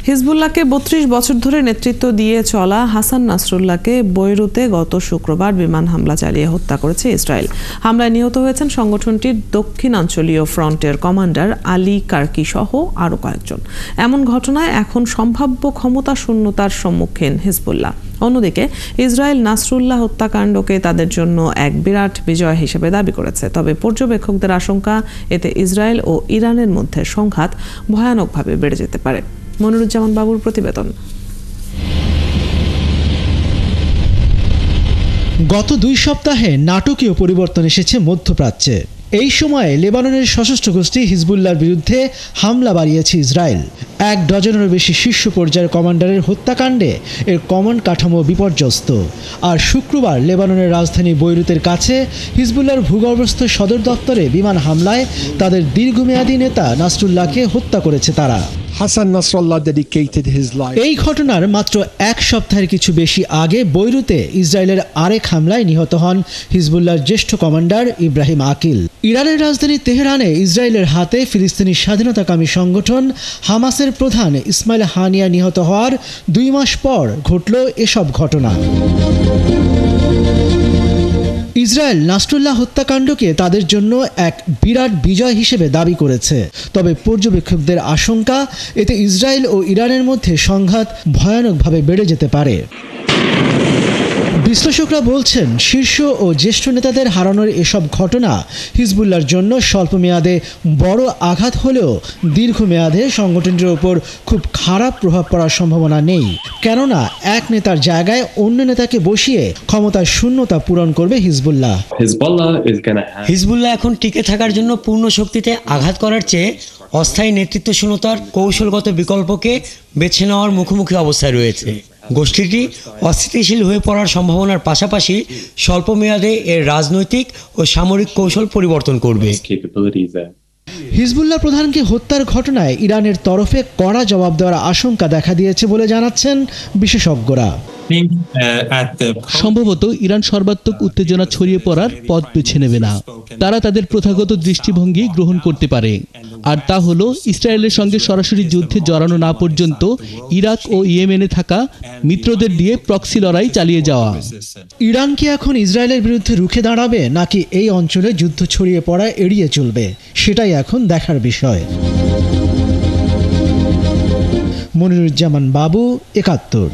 হিজবুল্লাহকে ৩২ বছর ধরে নেতৃত্ব দিয়ে চলা হাসান নাসরুল্লাহকে বৈরুতে গত শুক্রবার বিমান হামলা চালিয়ে হত্যা করেছে ইসরায়েল। হামলায় নিহত হয়েছেন সংগঠনটির দক্ষিণাঞ্চলীয় ফ্রন্টের কমান্ডার আলী কার্কি সহ আরও কয়েকজন। এমন ঘটনায় এখন সম্ভাব্য ক্ষমতা শূন্যতার সম্মুখীন হিজবুল্লাহ। অন্যদিকে ইসরায়েল নাসরুল্লাহ হত্যাকাণ্ডকে তাদের জন্য এক বিরাট বিজয় হিসেবে দাবি করেছে। তবে পর্যবেক্ষকদের আশঙ্কা, এতে ইসরায়েল ও ইরানের মধ্যে সংঘাত ভয়ানকভাবে বেড়ে যেতে পারে। মনিরুজ্জামান বাবুর প্রতিবেদন। গত 2 সপ্তাহে নাটকীয় পরিবর্তন এসেছে মধ্যপ্রাচ্যে। এই সময়ে লেবাননের সশস্ত্র গোষ্ঠী হিজবুল্লাহর বিরুদ্ধে হামলা বাড়িয়েছে ইসরায়েল। 1 ডজনেরও বেশি শীর্ষ পর্যায়ের কমান্ডারের হত্যাকাণ্ডে এর কমান্ড কাঠামো বিপর্যস্ত। আর শুক্রবার লেবাননের রাজধানী বৈরুতের কাছে হিজবুল্লাহর ভূগর্ভস্থ সদর দপ্তরে বিমান হামলায় তাদের দীর্ঘমেয়াদী নেতা নাসরুল্লাহকে হত্যা করেছে তারা। Hassan Nasrallah dedicated his life. এই ঘটনার মাত্র 1 সপ্তাহের কিছু বেশি আগে বৈরুতে ইসরায়েলের আরেক হামলায় নিহত হন হিজবুল্লাহর জ্যেষ্ঠ কমান্ডার ইব্রাহিম আকিল। ইরানের রাজধানী তেহরানে ইসরায়েলের হাতে ফিলিস্তিনি স্বাধীনতাকামী সংগঠন হামাসের প্রধান ইসমাইল হানিয়া নিহত হওয়ার 2 মাস পর ঘটল এসব ঘটনা। ইসরায়েল নাসরুল্লাহ হত্যাকাণ্ডকে তাদের জন্য এক বিরাট বিজয় হিসেবে দাবি করেছে। তবে পর্যবেক্ষকদের আশঙ্কা, এতে ইসরায়েল ও ইরানের মধ্যে সংঘাত ভয়ানকভাবে বেড়ে যেতে পারে। বিশ্লেষকরা বলছেন, শীর্ষ ও জ্যেষ্ঠ নেতাদের হারানোর এসব ঘটনা হিজবুল্লাহর জন্য স্বল্পমেয়াদে বড় আঘাত হলেও দীর্ঘমেয়াদে সংগঠনটির ওপর খুব খারাপ প্রভাব পড়ার সম্ভাবনা নেই। কেননা এক নেতার জায়গায় অন্য নেতাকে বসিয়ে ক্ষমতার শূন্যতা পূরণ করবে হিজবুল্লাহ। হিজবুল্লাহ এখন টিকে থাকার জন্য পূর্ণ শক্তিতে আঘাত করার চেয়ে অস্থায়ী নেতৃত্ব শূন্যতার কৌশলগত বিকল্পকে বেছে নেওয়ার মুখোমুখি অবস্থায় রয়েছে। গোষ্ঠীটি অস্থিতিশীল হয়ে পড়ার সম্ভাবনার পাশাপাশি স্বল্পমেয়াদে এর রাজনৈতিক ও সামরিক কৌশল পরিবর্তন করবে। হিজবুল্লাহ প্রধানকে হত্যার ঘটনায় ইরানের তরফে কড়া জবাব দেওয়ার আশঙ্কা দেখা দিয়েছে বলে জানাচ্ছেন বিশেষজ্ঞরা। সম্ভবত ইরান সর্বাত্মক উত্তেজনা ছড়িয়ে পড়ার পথ বেছে নেবে না। তারা তাদের প্রথাগত দৃষ্টিভঙ্গি গ্রহণ করতে পারে, আর তা হলো ইসরায়েলের সঙ্গে সরাসরি যুদ্ধে জড়ানো না পর্যন্ত ইরাক ও ইয়েমেনে থাকা মিত্রদের দিয়ে প্রক্সি লড়াই চালিয়ে যাওয়া। ইরান কি এখন ইসরায়েলের বিরুদ্ধে রুখে দাঁড়াবে, নাকি এই অঞ্চলে যুদ্ধ ছড়িয়ে পড়া এড়িয়ে চলবে, সেটাই এখন দেখার বিষয়। মনিরুজ্জামান বাবু, ৭১।